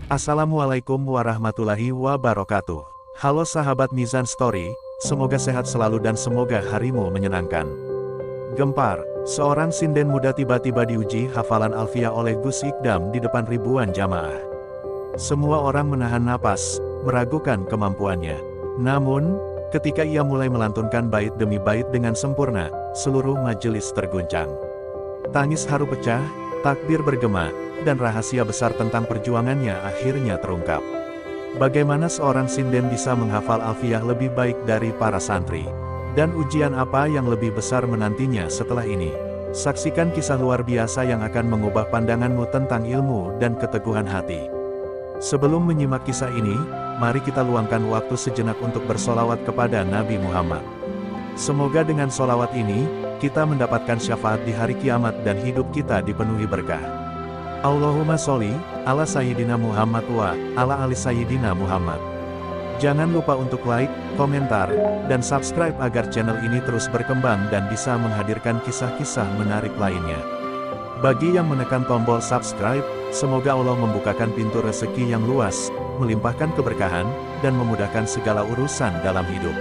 Assalamualaikum warahmatullahi wabarakatuh. Halo sahabat Mizan Story, semoga sehat selalu dan semoga harimu menyenangkan. Gempar, seorang sinden muda tiba-tiba diuji hafalan alfiah oleh Gus Ikdam di depan ribuan jamaah. Semua orang menahan napas, meragukan kemampuannya. Namun, ketika ia mulai melantunkan bait demi bait dengan sempurna, seluruh majelis terguncang. Tangis haru pecah, takbir bergema, dan rahasia besar tentang perjuangannya akhirnya terungkap. Bagaimana seorang sinden bisa menghafal alfiah lebih baik dari para santri? Dan ujian apa yang lebih besar menantinya setelah ini? Saksikan kisah luar biasa yang akan mengubah pandanganmu tentang ilmu dan keteguhan hati. Sebelum menyimak kisah ini, mari kita luangkan waktu sejenak untuk bersolawat kepada Nabi Muhammad. Semoga dengan solawat ini, kita mendapatkan syafaat di hari kiamat dan hidup kita dipenuhi berkah. Allahumma sholli ala Sayyidina Muhammad wa ala ali Sayyidina Muhammad. Jangan lupa untuk like, komentar, dan subscribe agar channel ini terus berkembang dan bisa menghadirkan kisah-kisah menarik lainnya. Bagi yang menekan tombol subscribe, semoga Allah membukakan pintu rezeki yang luas, melimpahkan keberkahan, dan memudahkan segala urusan dalam hidup.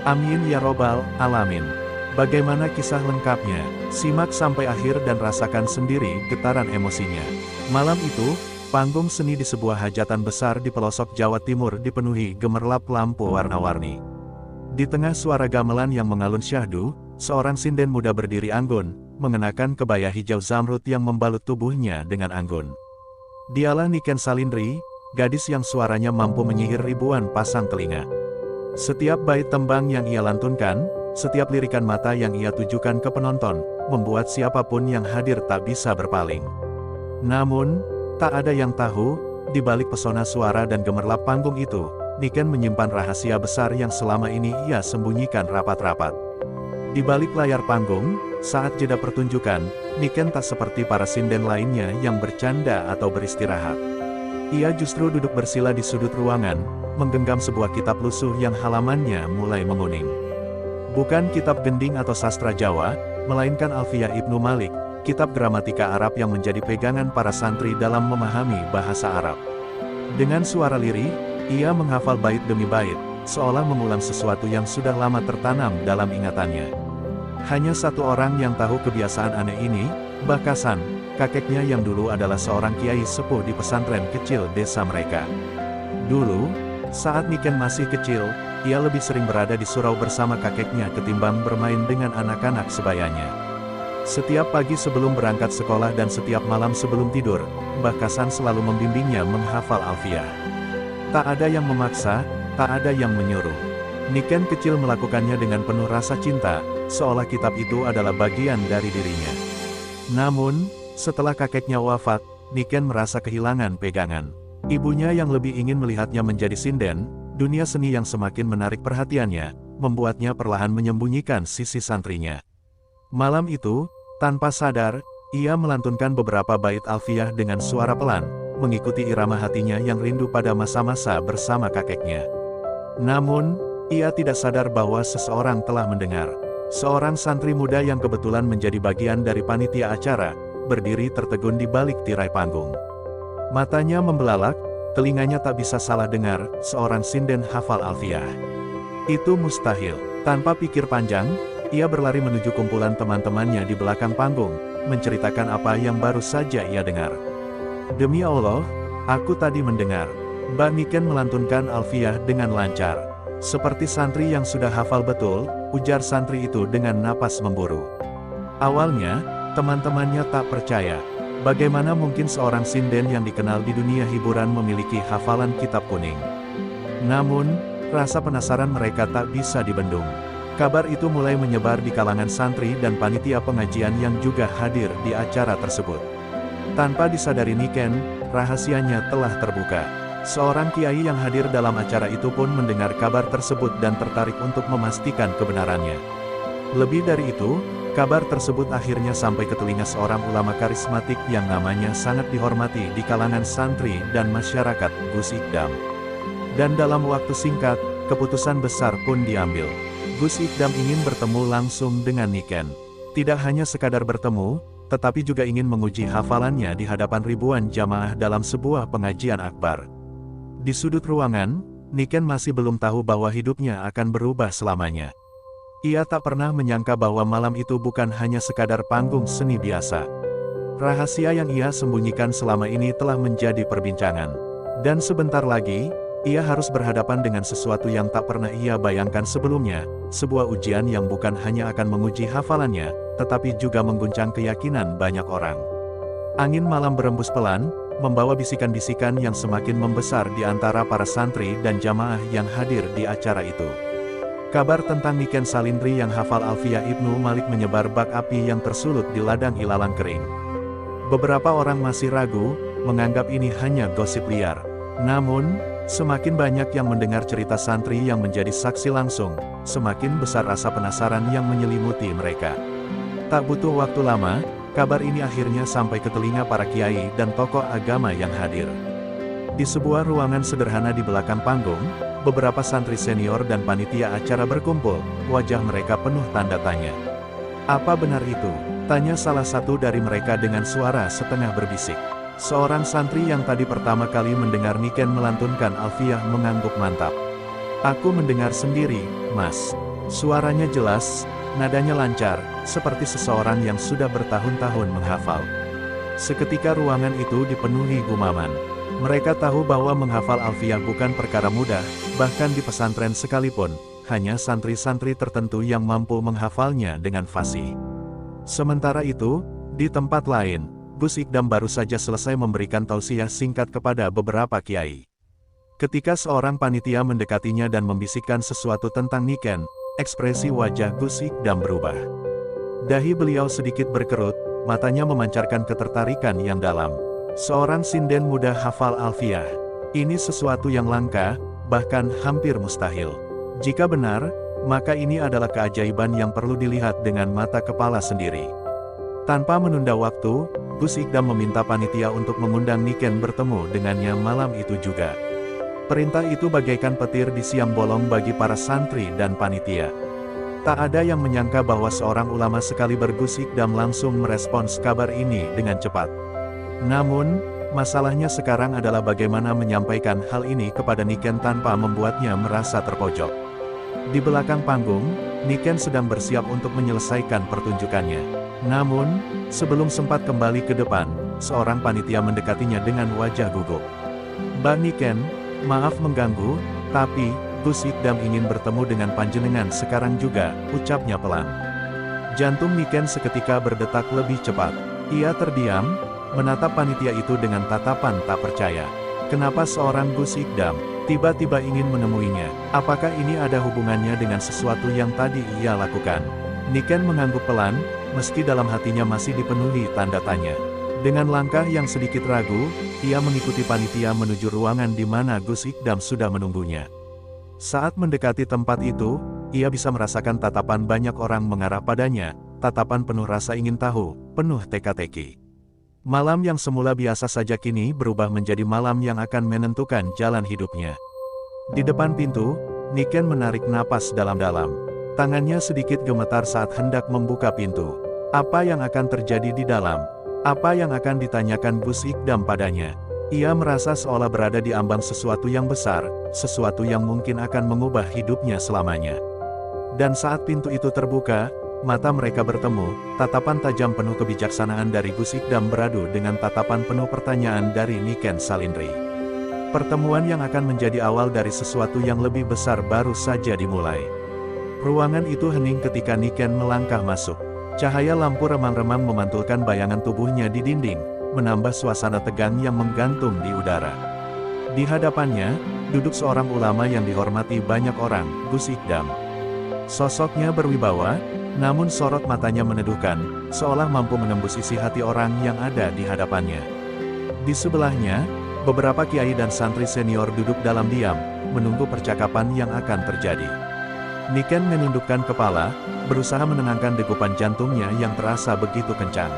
Amin ya robbal alamin. Bagaimana kisah lengkapnya? Simak sampai akhir dan rasakan sendiri getaran emosinya. Malam itu, panggung seni di sebuah hajatan besar di pelosok Jawa Timur dipenuhi gemerlap lampu warna-warni. Di tengah suara gamelan yang mengalun syahdu, seorang sinden muda berdiri anggun, mengenakan kebaya hijau zamrud yang membalut tubuhnya dengan anggun. Dialah Niken Salindri, gadis yang suaranya mampu menyihir ribuan pasang telinga. Setiap bait tembang yang ia lantunkan, setiap lirikan mata yang ia tujukan ke penonton, membuat siapapun yang hadir tak bisa berpaling. Namun, tak ada yang tahu, di balik pesona suara dan gemerlap panggung itu, Niken menyimpan rahasia besar yang selama ini ia sembunyikan rapat-rapat. Di balik layar panggung, saat jeda pertunjukan, Niken tak seperti para sinden lainnya yang bercanda atau beristirahat. Ia justru duduk bersila di sudut ruangan, menggenggam sebuah kitab lusuh yang halamannya mulai menguning. Bukan kitab gending atau sastra Jawa, melainkan Alfiah Ibnu Malik, kitab gramatika Arab yang menjadi pegangan para santri dalam memahami bahasa Arab. Dengan suara lirih, ia menghafal bait demi bait, seolah mengulang sesuatu yang sudah lama tertanam dalam ingatannya. Hanya satu orang yang tahu kebiasaan aneh ini, Mbah Kasan, kakeknya yang dulu adalah seorang kiai sepuh di pesantren kecil desa mereka. Dulu, saat Niken masih kecil, ia lebih sering berada di surau bersama kakeknya ketimbang bermain dengan anak-anak sebayanya. Setiap pagi sebelum berangkat sekolah dan setiap malam sebelum tidur, Mbah Kasan selalu membimbingnya menghafal alfiah. Tak ada yang memaksa, tak ada yang menyuruh. Niken kecil melakukannya dengan penuh rasa cinta, seolah kitab itu adalah bagian dari dirinya. Namun, setelah kakeknya wafat, Niken merasa kehilangan pegangan. Ibunya yang lebih ingin melihatnya menjadi sinden, dunia seni yang semakin menarik perhatiannya, membuatnya perlahan menyembunyikan sisi santrinya. Malam itu, tanpa sadar, ia melantunkan beberapa bait alfiah dengan suara pelan, mengikuti irama hatinya yang rindu pada masa-masa bersama kakeknya. Namun, ia tidak sadar bahwa seseorang telah mendengar. Seorang santri muda yang kebetulan menjadi bagian dari panitia acara, berdiri tertegun di balik tirai panggung. Matanya membelalak, telinganya tak bisa salah dengar, seorang sinden hafal alfiah. Itu mustahil. Tanpa pikir panjang, ia berlari menuju kumpulan teman-temannya di belakang panggung, menceritakan apa yang baru saja ia dengar. Demi Allah, aku tadi mendengar. Mbak Niken melantunkan alfiah dengan lancar. Seperti santri yang sudah hafal betul, ujar santri itu dengan napas memburu. Awalnya, teman-temannya tak percaya. Bagaimana mungkin seorang sinden yang dikenal di dunia hiburan memiliki hafalan kitab kuning? Namun, rasa penasaran mereka tak bisa dibendung. Kabar itu mulai menyebar di kalangan santri dan panitia pengajian yang juga hadir di acara tersebut. Tanpa disadari Niken, rahasianya telah terbuka. Seorang kiai yang hadir dalam acara itu pun mendengar kabar tersebut dan tertarik untuk memastikan kebenarannya. Lebih dari itu, kabar tersebut akhirnya sampai ke telinga seorang ulama karismatik yang namanya sangat dihormati di kalangan santri dan masyarakat, Gus Ikdam. Dan dalam waktu singkat, keputusan besar pun diambil. Gus Ikdam ingin bertemu langsung dengan Niken. Tidak hanya sekadar bertemu, tetapi juga ingin menguji hafalannya di hadapan ribuan jamaah dalam sebuah pengajian akbar. Di sudut ruangan, Niken masih belum tahu bahwa hidupnya akan berubah selamanya. Ia tak pernah menyangka bahwa malam itu bukan hanya sekadar panggung seni biasa. Rahasia yang ia sembunyikan selama ini telah menjadi perbincangan. Dan sebentar lagi, ia harus berhadapan dengan sesuatu yang tak pernah ia bayangkan sebelumnya, sebuah ujian yang bukan hanya akan menguji hafalannya, tetapi juga mengguncang keyakinan banyak orang. Angin malam berembus pelan, membawa bisikan-bisikan yang semakin membesar di antara para santri dan jamaah yang hadir di acara itu. Kabar tentang Niken Salindri yang hafal Alfiyah Ibnu Malik menyebar bak api yang tersulut di ladang ilalang kering. Beberapa orang masih ragu, menganggap ini hanya gosip liar. Namun, semakin banyak yang mendengar cerita santri yang menjadi saksi langsung, semakin besar rasa penasaran yang menyelimuti mereka. Tak butuh waktu lama, kabar ini akhirnya sampai ke telinga para kiai dan tokoh agama yang hadir. Di sebuah ruangan sederhana di belakang panggung, beberapa santri senior dan panitia acara berkumpul, wajah mereka penuh tanda tanya. "Apa benar itu?" tanya salah satu dari mereka dengan suara setengah berbisik. Seorang santri yang tadi pertama kali mendengar Niken melantunkan Alfiyah mengangguk mantap. "Aku mendengar sendiri, Mas." Suaranya jelas, nadanya lancar, seperti seseorang yang sudah bertahun-tahun menghafal. Seketika ruangan itu dipenuhi gumaman. Mereka tahu bahwa menghafal Alfiyah bukan perkara mudah, bahkan di pesantren sekalipun, hanya santri-santri tertentu yang mampu menghafalnya dengan fasih. Sementara itu, di tempat lain, Gus Ikdam baru saja selesai memberikan tausiah singkat kepada beberapa kiai. Ketika seorang panitia mendekatinya dan membisikkan sesuatu tentang Niken, ekspresi wajah Gus Ikdam berubah. Dahi beliau sedikit berkerut, matanya memancarkan ketertarikan yang dalam. Seorang sinden muda hafal Alfiyah. Ini sesuatu yang langka, bahkan hampir mustahil. Jika benar, maka ini adalah keajaiban yang perlu dilihat dengan mata kepala sendiri. Tanpa menunda waktu, Gus Ikdam meminta panitia untuk mengundang Niken bertemu dengannya malam itu juga. Perintah itu bagaikan petir di siang bolong bagi para santri dan panitia. Tak ada yang menyangka bahwa seorang ulama sekaliber Gus Ikdam langsung merespons kabar ini dengan cepat. Namun, masalahnya sekarang adalah bagaimana menyampaikan hal ini kepada Niken tanpa membuatnya merasa terpojok. Di belakang panggung, Niken sedang bersiap untuk menyelesaikan pertunjukannya. Namun, sebelum sempat kembali ke depan, seorang panitia mendekatinya dengan wajah gugup. "Mbak Niken, maaf mengganggu, tapi Gus Ikdam ingin bertemu dengan panjenengan sekarang juga," ucapnya pelan. Jantung Niken seketika berdetak lebih cepat. Ia terdiam, menatap panitia itu dengan tatapan tak percaya. Kenapa seorang Gus Ikdam tiba-tiba ingin menemuinya? Apakah ini ada hubungannya dengan sesuatu yang tadi ia lakukan? Niken mengangguk pelan, meski dalam hatinya masih dipenuhi tanda tanya. Dengan langkah yang sedikit ragu, ia mengikuti panitia menuju ruangan di mana Gus Ikdam sudah menunggunya. Saat mendekati tempat itu, ia bisa merasakan tatapan banyak orang mengarah padanya, tatapan penuh rasa ingin tahu, penuh teka-teki. Malam yang semula biasa saja kini berubah menjadi malam yang akan menentukan jalan hidupnya. Di depan pintu, Niken menarik napas dalam-dalam. Tangannya sedikit gemetar saat hendak membuka pintu. Apa yang akan terjadi di dalam? Apa yang akan ditanyakan Gus Ikdam padanya? Ia merasa seolah berada di ambang sesuatu yang besar, sesuatu yang mungkin akan mengubah hidupnya selamanya. Dan saat pintu itu terbuka, mata mereka bertemu, tatapan tajam penuh kebijaksanaan dari Gus Ikdam beradu dengan tatapan penuh pertanyaan dari Niken Salindri. Pertemuan yang akan menjadi awal dari sesuatu yang lebih besar baru saja dimulai. Ruangan itu hening ketika Niken melangkah masuk. Cahaya lampu remang-remang memantulkan bayangan tubuhnya di dinding, menambah suasana tegang yang menggantung di udara. Di hadapannya, duduk seorang ulama yang dihormati banyak orang, Gus Ikdam. Sosoknya berwibawa, namun sorot matanya meneduhkan, seolah mampu menembus isi hati orang yang ada di hadapannya. Di sebelahnya, beberapa kiai dan santri senior duduk dalam diam, menunggu percakapan yang akan terjadi. Niken menundukkan kepala, berusaha menenangkan degupan jantungnya yang terasa begitu kencang.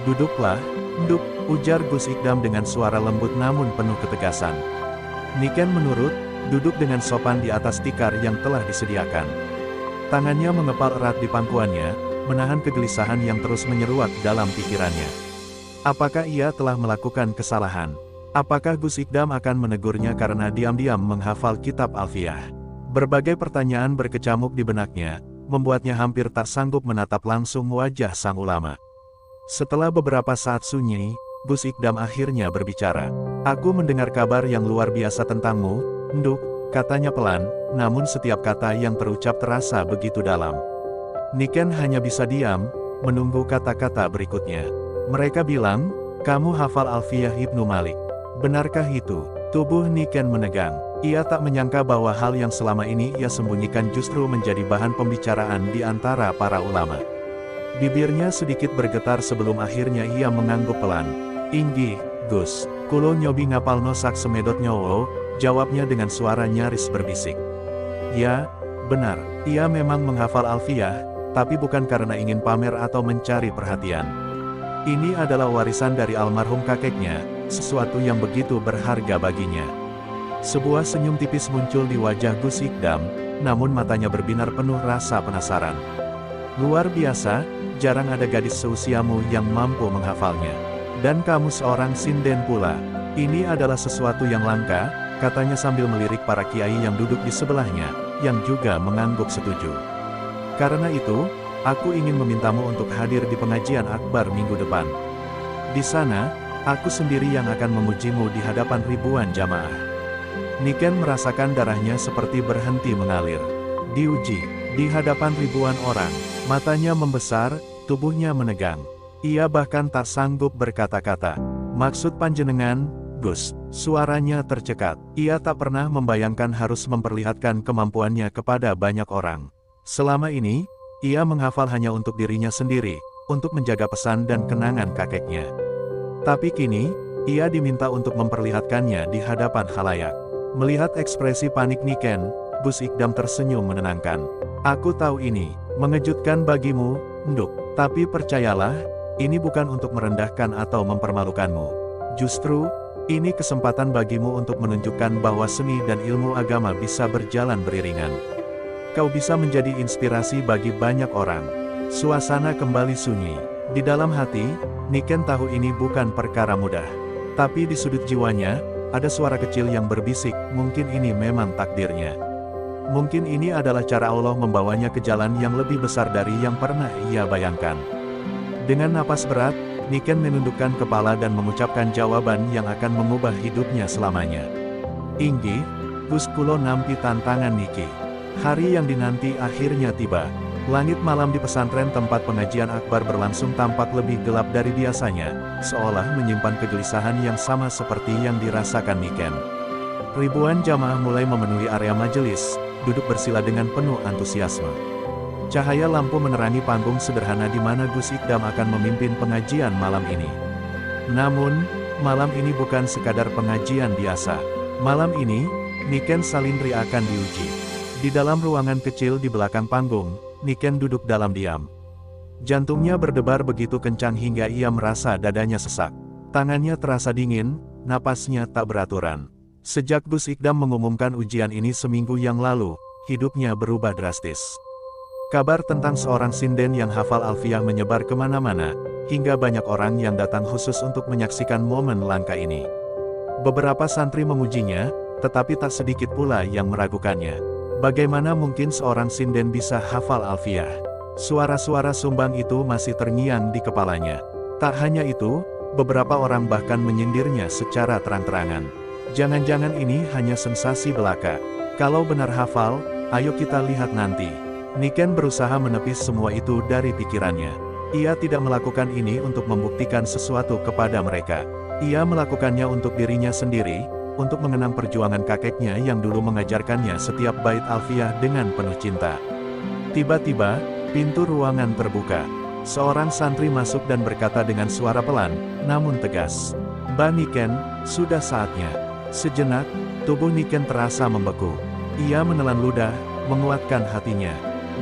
"Duduklah, Nduk," ujar Gus Ikdam dengan suara lembut namun penuh ketegasan. Niken menurut, duduk dengan sopan di atas tikar yang telah disediakan. Tangannya mengepal erat di pangkuannya, menahan kegelisahan yang terus menyeruak dalam pikirannya. Apakah ia telah melakukan kesalahan? Apakah Gus Ikdam akan menegurnya karena diam-diam menghafal kitab Alfiyah? Berbagai pertanyaan berkecamuk di benaknya, membuatnya hampir tak sanggup menatap langsung wajah sang ulama. Setelah beberapa saat sunyi, Gus Ikdam akhirnya berbicara. "Aku mendengar kabar yang luar biasa tentangmu, Nduk," katanya pelan, namun setiap kata yang terucap terasa begitu dalam. Niken hanya bisa diam, menunggu kata-kata berikutnya. "Mereka bilang, kamu hafal Alfiyah Ibnu Malik. Benarkah itu?" Tubuh Niken menegang. Ia tak menyangka bahwa hal yang selama ini ia sembunyikan justru menjadi bahan pembicaraan di antara para ulama. Bibirnya sedikit bergetar sebelum akhirnya ia mengangguk pelan. "Inggih, Gus, kulo nyobi ngapalno sak semedot nyowo," jawabnya dengan suara nyaris berbisik. Ya, benar, ia memang menghafal Alfiyah, tapi bukan karena ingin pamer atau mencari perhatian. Ini adalah warisan dari almarhum kakeknya, sesuatu yang begitu berharga baginya. Sebuah senyum tipis muncul di wajah Gus Ikdam, namun matanya berbinar penuh rasa penasaran. "Luar biasa, jarang ada gadis seusiamu yang mampu menghafalnya. Dan kamu seorang sinden pula. Ini adalah sesuatu yang langka," katanya sambil melirik para kiai yang duduk di sebelahnya, yang juga mengangguk setuju. "Karena itu, aku ingin memintamu untuk hadir di pengajian akbar minggu depan. Di sana, aku sendiri yang akan memujimu di hadapan ribuan jamaah." Niken merasakan darahnya seperti berhenti mengalir. Diuji, di hadapan ribuan orang, matanya membesar, tubuhnya menegang. Ia bahkan tak sanggup berkata-kata. "Maksud panjenengan, Gus?" Suaranya tercekat. Ia tak pernah membayangkan harus memperlihatkan kemampuannya kepada banyak orang. Selama ini, ia menghafal hanya untuk dirinya sendiri, untuk menjaga pesan dan kenangan kakeknya. Tapi kini, ia diminta untuk memperlihatkannya di hadapan khalayak. Melihat ekspresi panik Niken, Gus Ikdam tersenyum menenangkan. "Aku tahu ini mengejutkan bagimu, Nduk, tapi percayalah, ini bukan untuk merendahkan atau mempermalukanmu. Justru, ini kesempatan bagimu untuk menunjukkan bahwa seni dan ilmu agama bisa berjalan beriringan. Kau bisa menjadi inspirasi bagi banyak orang." Suasana kembali sunyi. Di dalam hati, Niken tahu ini bukan perkara mudah. Tapi di sudut jiwanya, ada suara kecil yang berbisik, mungkin ini memang takdirnya. Mungkin ini adalah cara Allah membawanya ke jalan yang lebih besar dari yang pernah ia bayangkan. Dengan napas berat, Niken menundukkan kepala dan mengucapkan jawaban yang akan mengubah hidupnya selamanya. "Inggih, Gus, kulo nampi tantangan niki." Hari yang dinanti akhirnya tiba. Langit malam di pesantren tempat pengajian akbar berlangsung tampak lebih gelap dari biasanya, seolah menyimpan kegelisahan yang sama seperti yang dirasakan Niken. Ribuan jamaah mulai memenuhi area majelis, duduk bersila dengan penuh antusiasme. Cahaya lampu menerangi panggung sederhana di mana Gus Ikdam akan memimpin pengajian malam ini. Namun, malam ini bukan sekadar pengajian biasa. Malam ini, Niken Salindri akan diuji. Di dalam ruangan kecil di belakang panggung, Niken duduk dalam diam. Jantungnya berdebar begitu kencang hingga ia merasa dadanya sesak. Tangannya terasa dingin, napasnya tak beraturan. Sejak Gus Ikdam mengumumkan ujian ini seminggu yang lalu, hidupnya berubah drastis. Kabar tentang seorang sinden yang hafal Alfiyah menyebar kemana-mana, hingga banyak orang yang datang khusus untuk menyaksikan momen langka ini. Beberapa santri memujinya, tetapi tak sedikit pula yang meragukannya. Bagaimana mungkin seorang sinden bisa hafal Alfiyah? Suara-suara sumbang itu masih terngiang di kepalanya. Tak hanya itu, beberapa orang bahkan menyindirnya secara terang-terangan. Jangan-jangan ini hanya sensasi belaka. Kalau benar hafal, ayo kita lihat nanti. Niken berusaha menepis semua itu dari pikirannya. Ia tidak melakukan ini untuk membuktikan sesuatu kepada mereka. Ia melakukannya untuk dirinya sendiri, untuk mengenang perjuangan kakeknya yang dulu mengajarkannya setiap bait Alfiyah dengan penuh cinta. Tiba-tiba, pintu ruangan terbuka. Seorang santri masuk dan berkata dengan suara pelan, namun tegas, "Mbak Niken, sudah saatnya." Sejenak, tubuh Niken terasa membeku. Ia menelan ludah, menguatkan hatinya.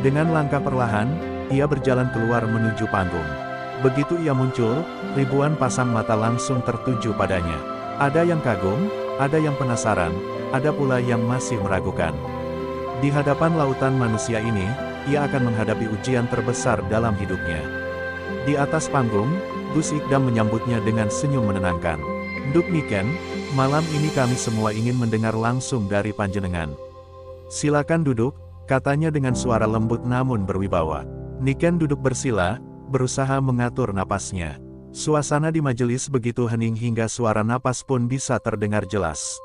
Dengan langkah perlahan, ia berjalan keluar menuju panggung. Begitu ia muncul, ribuan pasang mata langsung tertuju padanya. Ada yang kagum, ada yang penasaran, ada pula yang masih meragukan. Di hadapan lautan manusia ini, ia akan menghadapi ujian terbesar dalam hidupnya. Di atas panggung, Gus Ikdam menyambutnya dengan senyum menenangkan. "Nduk Niken, malam ini kami semua ingin mendengar langsung dari panjenengan. Silakan duduk," katanya dengan suara lembut namun berwibawa. Niken duduk bersila, berusaha mengatur napasnya. Suasana di majelis begitu hening hingga suara napas pun bisa terdengar jelas.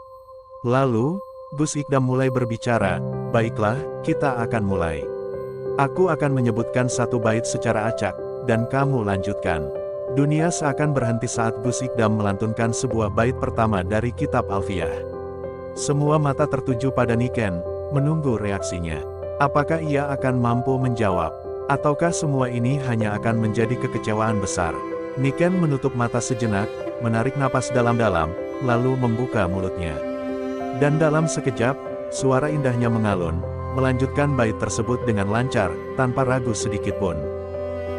Lalu, Gus Ikdam mulai berbicara, "Baiklah, kita akan mulai. Aku akan menyebutkan satu bait secara acak, dan kamu lanjutkan." Dunia seakan berhenti saat Gus Ikdam melantunkan sebuah bait pertama dari kitab Alfiyah. Semua mata tertuju pada Niken, menunggu reaksinya. Apakah ia akan mampu menjawab? Ataukah semua ini hanya akan menjadi kekecewaan besar? Niken menutup mata sejenak, menarik napas dalam-dalam, lalu membuka mulutnya. Dan dalam sekejap, suara indahnya mengalun, melanjutkan bait tersebut dengan lancar, tanpa ragu sedikitpun.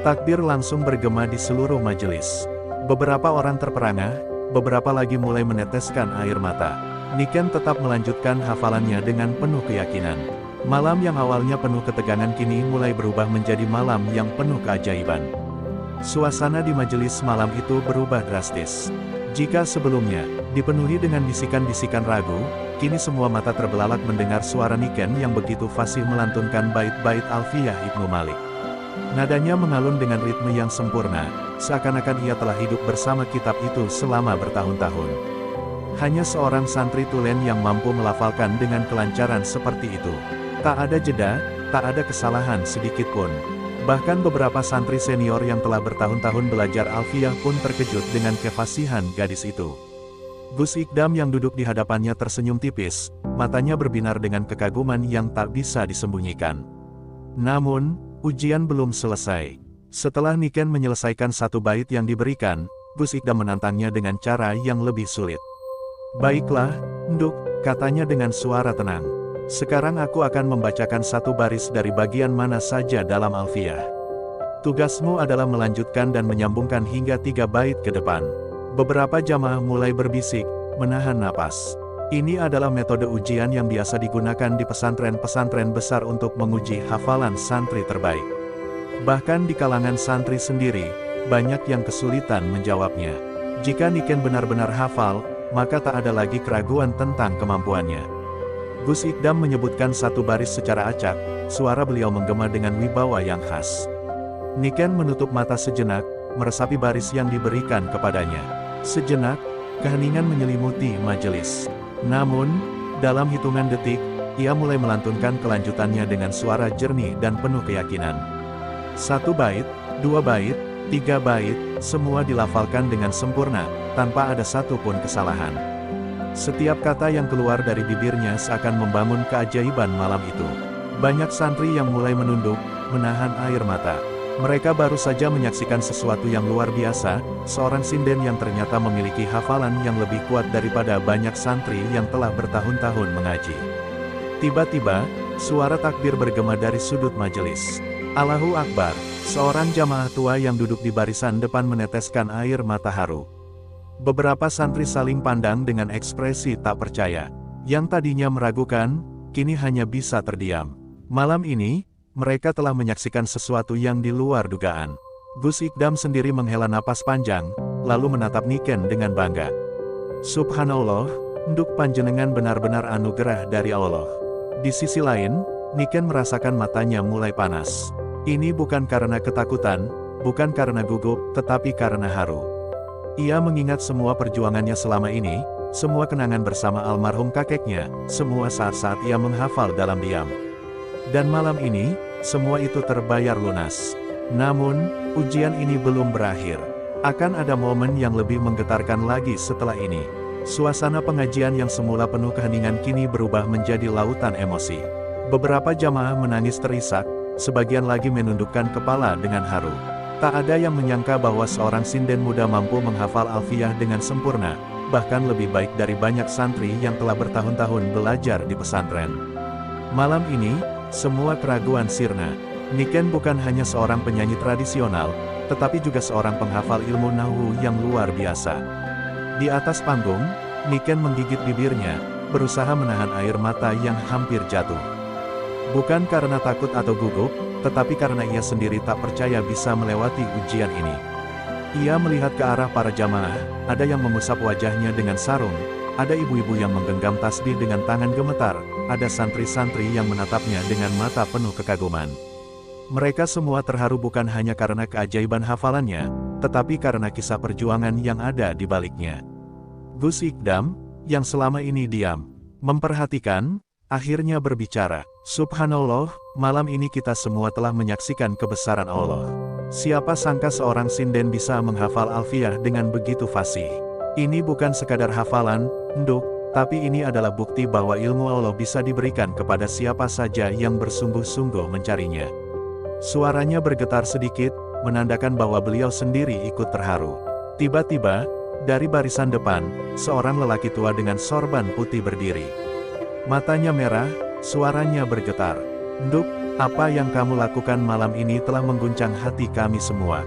Takbir langsung bergema di seluruh majelis. Beberapa orang terperangah, beberapa lagi mulai meneteskan air mata. Niken tetap melanjutkan hafalannya dengan penuh keyakinan. Malam yang awalnya penuh ketegangan kini mulai berubah menjadi malam yang penuh keajaiban. Suasana di majelis malam itu berubah drastis. Jika sebelumnya dipenuhi dengan bisikan-bisikan ragu, kini semua mata terbelalak mendengar suara Niken yang begitu fasih melantunkan bait-bait Alfiyah Ibnu Malik. Nadanya mengalun dengan ritme yang sempurna, seakan-akan ia telah hidup bersama kitab itu selama bertahun-tahun. Hanya seorang santri tulen yang mampu melafalkan dengan kelancaran seperti itu. Tak ada jeda, tak ada kesalahan sedikitpun. Bahkan beberapa santri senior yang telah bertahun-tahun belajar Alfiyah pun terkejut dengan kefasihan gadis itu. Gus Ikdam yang duduk di hadapannya tersenyum tipis, matanya berbinar dengan kekaguman yang tak bisa disembunyikan. Namun, ujian belum selesai. Setelah Niken menyelesaikan satu bait yang diberikan, Gus Ikdam menantangnya dengan cara yang lebih sulit. "Baiklah, Nduk," katanya dengan suara tenang. "Sekarang aku akan membacakan satu baris dari bagian mana saja dalam Alfiyah. Tugasmu adalah melanjutkan dan menyambungkan hingga 3 bait ke depan." Beberapa jamaah mulai berbisik, menahan napas. Ini adalah metode ujian yang biasa digunakan di pesantren-pesantren besar untuk menguji hafalan santri terbaik. Bahkan di kalangan santri sendiri, banyak yang kesulitan menjawabnya. Jika Niken benar-benar hafal, maka tak ada lagi keraguan tentang kemampuannya. Gus Ikdam menyebutkan satu baris secara acak, suara beliau menggema dengan wibawa yang khas. Niken menutup mata sejenak, meresapi baris yang diberikan kepadanya. Sejenak, keheningan menyelimuti majelis. Namun, dalam hitungan detik, ia mulai melantunkan kelanjutannya dengan suara jernih dan penuh keyakinan. 1 bait, 2 bait, 3 bait, semua dilafalkan dengan sempurna, tanpa ada satu pun kesalahan. Setiap kata yang keluar dari bibirnya seakan membangun keajaiban malam itu. Banyak santri yang mulai menunduk, menahan air mata. Mereka baru saja menyaksikan sesuatu yang luar biasa, seorang sinden yang ternyata memiliki hafalan yang lebih kuat daripada banyak santri yang telah bertahun-tahun mengaji. Tiba-tiba, suara takbir bergema dari sudut majelis. "Allahu Akbar!" Seorang jamaah tua yang duduk di barisan depan meneteskan air mata haru. Beberapa santri saling pandang dengan ekspresi tak percaya. Yang tadinya meragukan, kini hanya bisa terdiam. Malam ini, mereka telah menyaksikan sesuatu yang di luar dugaan. Gus Ikdam sendiri menghela napas panjang, lalu menatap Niken dengan bangga. "Subhanallah, Nduk panjenengan benar-benar anugerah dari Allah." Di sisi lain, Niken merasakan matanya mulai panas. Ini bukan karena ketakutan, bukan karena gugup, tetapi karena haru. Ia mengingat semua perjuangannya selama ini, semua kenangan bersama almarhum kakeknya, semua saat-saat ia menghafal dalam diam. Dan malam ini, semua itu terbayar lunas. Namun, ujian ini belum berakhir. Akan ada momen yang lebih menggetarkan lagi setelah ini. Suasana pengajian yang semula penuh keheningan kini berubah menjadi lautan emosi. Beberapa jamaah menangis terisak, sebagian lagi menundukkan kepala dengan haru. Tak ada yang menyangka bahwa seorang sinden muda mampu menghafal Alfiyah dengan sempurna, bahkan lebih baik dari banyak santri yang telah bertahun-tahun belajar di pesantren. Malam ini, semua keraguan sirna. Niken bukan hanya seorang penyanyi tradisional, tetapi juga seorang penghafal ilmu nahwu yang luar biasa. Di atas panggung, Niken menggigit bibirnya, berusaha menahan air mata yang hampir jatuh. Bukan karena takut atau gugup, tetapi karena ia sendiri tak percaya bisa melewati ujian ini. Ia melihat ke arah para jamaah, ada yang mengusap wajahnya dengan sarung, ada ibu-ibu yang menggenggam tasbih dengan tangan gemetar, ada santri-santri yang menatapnya dengan mata penuh kekaguman. Mereka semua terharu bukan hanya karena keajaiban hafalannya, tetapi karena kisah perjuangan yang ada di baliknya. Gus Ikdam, yang selama ini diam, memperhatikan, akhirnya berbicara. Subhanallah, malam ini kita semua telah menyaksikan kebesaran Allah. Siapa sangka seorang sinden bisa menghafal Alfiyah dengan begitu fasih. Ini bukan sekadar hafalan, nduk, tapi ini adalah bukti bahwa ilmu Allah bisa diberikan kepada siapa saja yang bersungguh-sungguh mencarinya. Suaranya bergetar sedikit, menandakan bahwa beliau sendiri ikut terharu. Tiba-tiba, dari barisan depan, seorang lelaki tua dengan sorban putih berdiri. Matanya merah, suaranya bergetar. Nduk, apa yang kamu lakukan malam ini telah mengguncang hati kami semua.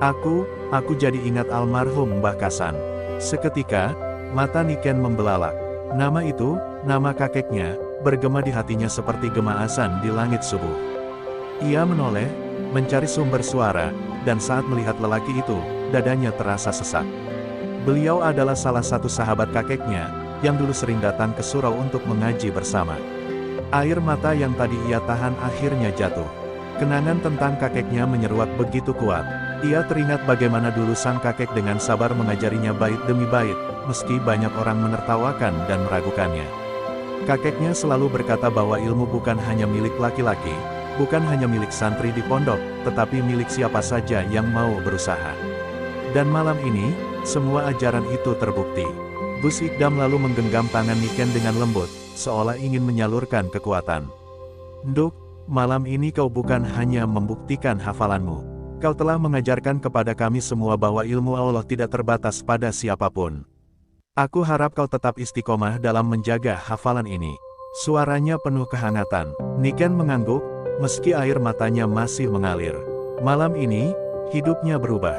Aku jadi ingat almarhum Mbah Kasan. Seketika, mata Niken membelalak. Nama itu, nama kakeknya, bergema di hatinya seperti gema azan di langit subuh. Ia menoleh, mencari sumber suara, dan saat melihat lelaki itu, dadanya terasa sesak. Beliau adalah salah satu sahabat kakeknya, yang dulu sering datang ke surau untuk mengaji bersama. Air mata yang tadi ia tahan akhirnya jatuh. Kenangan tentang kakeknya menyeruak begitu kuat. Ia teringat bagaimana dulu sang kakek dengan sabar mengajarinya bait demi bait, meski banyak orang menertawakan dan meragukannya. Kakeknya selalu berkata bahwa ilmu bukan hanya milik laki-laki, bukan hanya milik santri di pondok, tetapi milik siapa saja yang mau berusaha. Dan malam ini, semua ajaran itu terbukti. Gus Ikdam lalu menggenggam tangan Niken dengan lembut, seolah ingin menyalurkan kekuatan. Nduk, malam ini kau bukan hanya membuktikan hafalanmu. Kau telah mengajarkan kepada kami semua bahwa ilmu Allah tidak terbatas pada siapapun. Aku harap kau tetap istiqomah dalam menjaga hafalan ini. Suaranya penuh kehangatan. Niken mengangguk, meski air matanya masih mengalir. Malam ini, hidupnya berubah.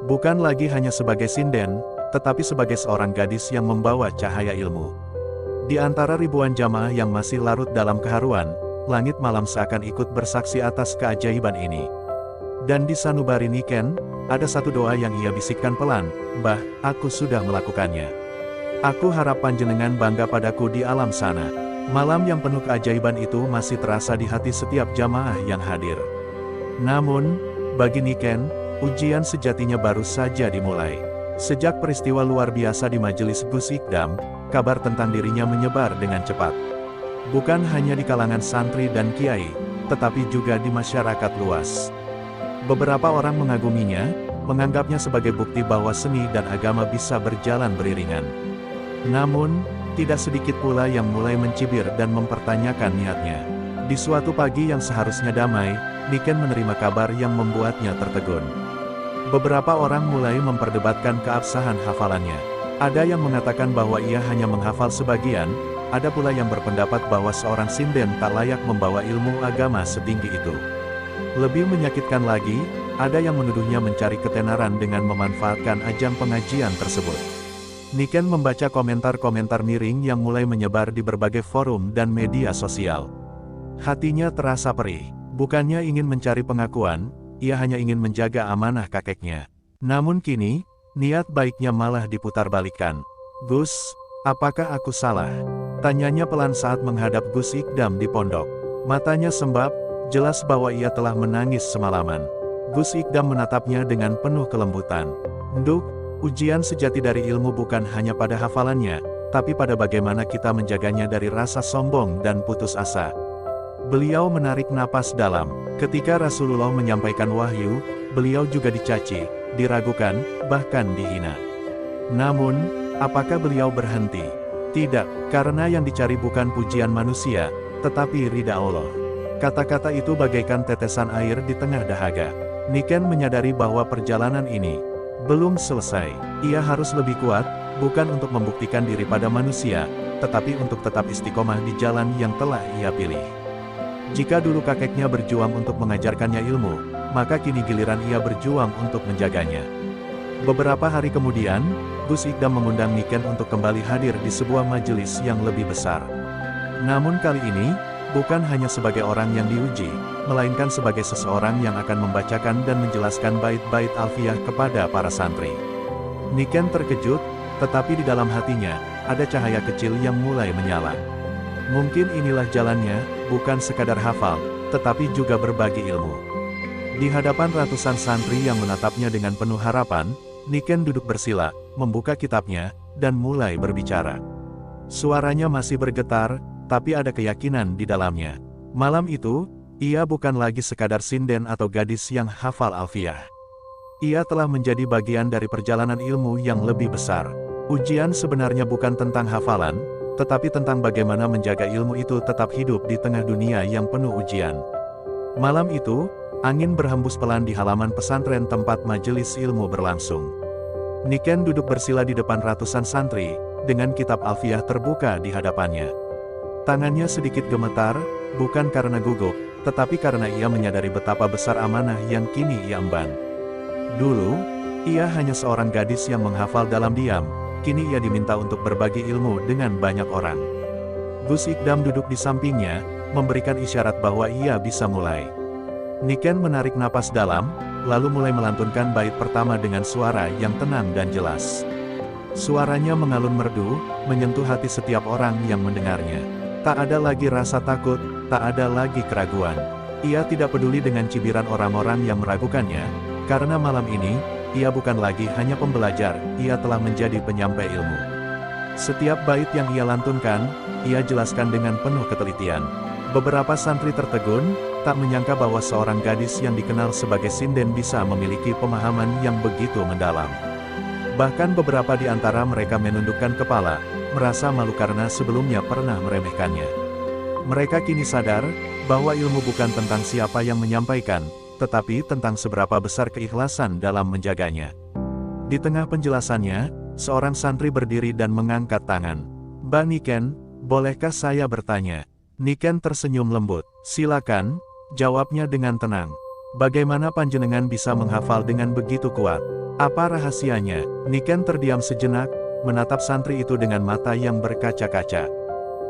Bukan lagi hanya sebagai sinden, tetapi sebagai seorang gadis yang membawa cahaya ilmu. Di antara ribuan jamaah yang masih larut dalam keharuan, langit malam seakan ikut bersaksi atas keajaiban ini. Dan di sanubari Niken, ada satu doa yang ia bisikkan pelan, "Mbah, aku sudah melakukannya. Aku harap panjenengan bangga padaku di alam sana." Malam yang penuh keajaiban itu masih terasa di hati setiap jamaah yang hadir. Namun, bagi Niken, ujian sejatinya baru saja dimulai. Sejak peristiwa luar biasa di majelis Gus Ikdam, kabar tentang dirinya menyebar dengan cepat. Bukan hanya di kalangan santri dan kiai, tetapi juga di masyarakat luas. Beberapa orang mengaguminya, menganggapnya sebagai bukti bahwa seni dan agama bisa berjalan beriringan. Namun, tidak sedikit pula yang mulai mencibir dan mempertanyakan niatnya. Di suatu pagi yang seharusnya damai, Niken menerima kabar yang membuatnya tertegun. Beberapa orang mulai memperdebatkan keabsahan hafalannya. Ada yang mengatakan bahwa ia hanya menghafal sebagian, ada pula yang berpendapat bahwa seorang sinden tak layak membawa ilmu agama setinggi itu. Lebih menyakitkan lagi, ada yang menuduhnya mencari ketenaran dengan memanfaatkan ajang pengajian tersebut. Niken membaca komentar-komentar miring yang mulai menyebar di berbagai forum dan media sosial. Hatinya terasa perih. Bukannya ingin mencari pengakuan, ia hanya ingin menjaga amanah kakeknya. Namun kini, niat baiknya malah diputarbalikkan. "Gus, apakah aku salah?" tanyanya pelan saat menghadap Gus Ikdam di pondok. Matanya sembab, jelas bahwa ia telah menangis semalaman. Gus Ikdam menatapnya dengan penuh kelembutan. "Nduk, ujian sejati dari ilmu bukan hanya pada hafalannya, tapi pada bagaimana kita menjaganya dari rasa sombong dan putus asa." Beliau menarik napas dalam. Ketika Rasulullah menyampaikan wahyu, beliau juga dicaci, diragukan, bahkan dihina. Namun, apakah beliau berhenti? Tidak, karena yang dicari bukan pujian manusia, tetapi ridha Allah. Kata-kata itu bagaikan tetesan air di tengah dahaga. Niken menyadari bahwa perjalanan ini belum selesai. Ia harus lebih kuat, bukan untuk membuktikan diri pada manusia, tetapi untuk tetap istiqomah di jalan yang telah ia pilih. Jika dulu kakeknya berjuang untuk mengajarkannya ilmu, maka kini giliran ia berjuang untuk menjaganya. Beberapa hari kemudian, Gus Ikdam mengundang Niken untuk kembali hadir di sebuah majelis yang lebih besar. Namun kali ini, bukan hanya sebagai orang yang diuji, melainkan sebagai seseorang yang akan membacakan dan menjelaskan bait-bait alfiah kepada para santri. Niken terkejut, tetapi di dalam hatinya, ada cahaya kecil yang mulai menyala. Mungkin inilah jalannya, bukan sekadar hafal, tetapi juga berbagi ilmu. Di hadapan ratusan santri yang menatapnya dengan penuh harapan, Niken duduk bersila, membuka kitabnya, dan mulai berbicara. Suaranya masih bergetar, tapi ada keyakinan di dalamnya. Malam itu, ia bukan lagi sekadar sinden atau gadis yang hafal alfiah. Ia telah menjadi bagian dari perjalanan ilmu yang lebih besar. Ujian sebenarnya bukan tentang hafalan, tetapi tentang bagaimana menjaga ilmu itu tetap hidup di tengah dunia yang penuh ujian. Malam itu, angin berhembus pelan di halaman pesantren tempat majelis ilmu berlangsung. Niken duduk bersila di depan ratusan santri, dengan kitab alfiah terbuka di hadapannya. Tangannya sedikit gemetar, bukan karena gugup, tetapi karena ia menyadari betapa besar amanah yang kini ia emban. Dulu, ia hanya seorang gadis yang menghafal dalam diam, kini ia diminta untuk berbagi ilmu dengan banyak orang. Gus Ikdam duduk di sampingnya, memberikan isyarat bahwa ia bisa mulai. Niken menarik napas dalam, lalu mulai melantunkan bait pertama dengan suara yang tenang dan jelas. Suaranya mengalun merdu, menyentuh hati setiap orang yang mendengarnya. Tak ada lagi rasa takut, tak ada lagi keraguan. Ia tidak peduli dengan cibiran orang-orang yang meragukannya, karena malam ini, ia bukan lagi hanya pembelajar, ia telah menjadi penyampai ilmu. Setiap bait yang ia lantunkan, ia jelaskan dengan penuh ketelitian. Beberapa santri tertegun, tak menyangka bahwa seorang gadis yang dikenal sebagai sinden bisa memiliki pemahaman yang begitu mendalam. Bahkan beberapa di antara mereka menundukkan kepala, merasa malu karena sebelumnya pernah meremehkannya. Mereka kini sadar, bahwa ilmu bukan tentang siapa yang menyampaikan, tetapi tentang seberapa besar keikhlasan dalam menjaganya. Di tengah penjelasannya, seorang santri berdiri dan mengangkat tangan. "Mbak Niken, bolehkah saya bertanya?" Niken tersenyum lembut. "Silakan," jawabnya dengan tenang. "Bagaimana panjenengan bisa menghafal dengan begitu kuat? Apa rahasianya?" Niken terdiam sejenak, menatap santri itu dengan mata yang berkaca-kaca.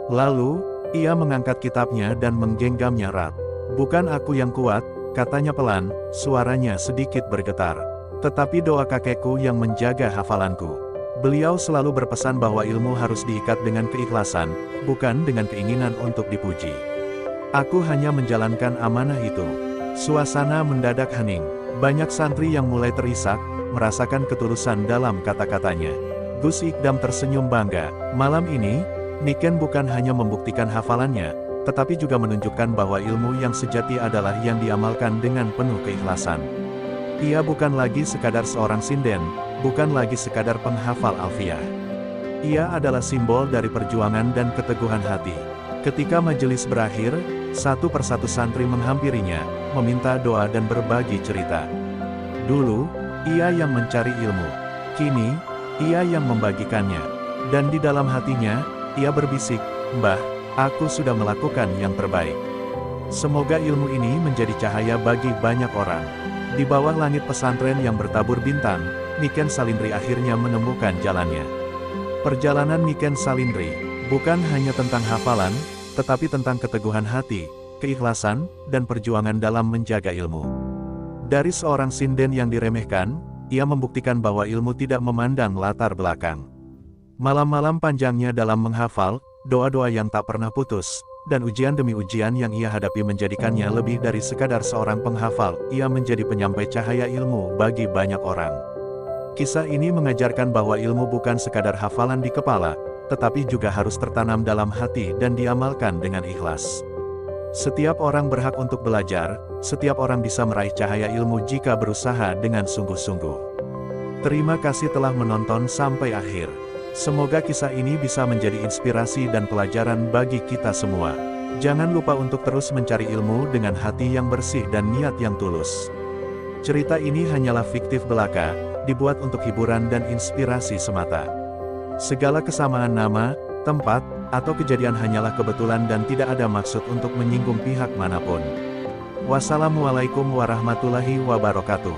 Lalu, ia mengangkat kitabnya dan menggenggamnya erat. "Bukan aku yang kuat," katanya pelan, suaranya sedikit bergetar. "Tetapi doa kakekku yang menjaga hafalanku. Beliau selalu berpesan bahwa ilmu harus diikat dengan keikhlasan, bukan dengan keinginan untuk dipuji. Aku hanya menjalankan amanah itu." Suasana mendadak hening. Banyak santri yang mulai terisak, merasakan ketulusan dalam kata-katanya. Gus Ikdam tersenyum bangga. Malam ini, Niken bukan hanya membuktikan hafalannya, tetapi juga menunjukkan bahwa ilmu yang sejati adalah yang diamalkan dengan penuh keikhlasan. Ia bukan lagi sekadar seorang sinden, bukan lagi sekadar penghafal alfiah. Ia adalah simbol dari perjuangan dan keteguhan hati. Ketika majelis berakhir, satu persatu santri menghampirinya, meminta doa dan berbagi cerita. Dulu, ia yang mencari ilmu. Kini, ia yang membagikannya. Dan di dalam hatinya, ia berbisik, "Mbah, aku sudah melakukan yang terbaik. Semoga ilmu ini menjadi cahaya bagi banyak orang." Di bawah langit pesantren yang bertabur bintang, Niken Salindri akhirnya menemukan jalannya. Perjalanan Niken Salindri, bukan hanya tentang hafalan, tetapi tentang keteguhan hati, keikhlasan, dan perjuangan dalam menjaga ilmu. Dari seorang sinden yang diremehkan, ia membuktikan bahwa ilmu tidak memandang latar belakang. Malam-malam panjangnya dalam menghafal, doa-doa yang tak pernah putus, dan ujian demi ujian yang ia hadapi menjadikannya lebih dari sekadar seorang penghafal, ia menjadi penyampai cahaya ilmu bagi banyak orang. Kisah ini mengajarkan bahwa ilmu bukan sekadar hafalan di kepala, tetapi juga harus tertanam dalam hati dan diamalkan dengan ikhlas. Setiap orang berhak untuk belajar, setiap orang bisa meraih cahaya ilmu jika berusaha dengan sungguh-sungguh. Terima kasih telah menonton sampai akhir. Semoga kisah ini bisa menjadi inspirasi dan pelajaran bagi kita semua. Jangan lupa untuk terus mencari ilmu dengan hati yang bersih dan niat yang tulus. Cerita ini hanyalah fiktif belaka, dibuat untuk hiburan dan inspirasi semata. Segala kesamaan nama, tempat, atau kejadian hanyalah kebetulan dan tidak ada maksud untuk menyinggung pihak manapun. Wassalamualaikum warahmatullahi wabarakatuh.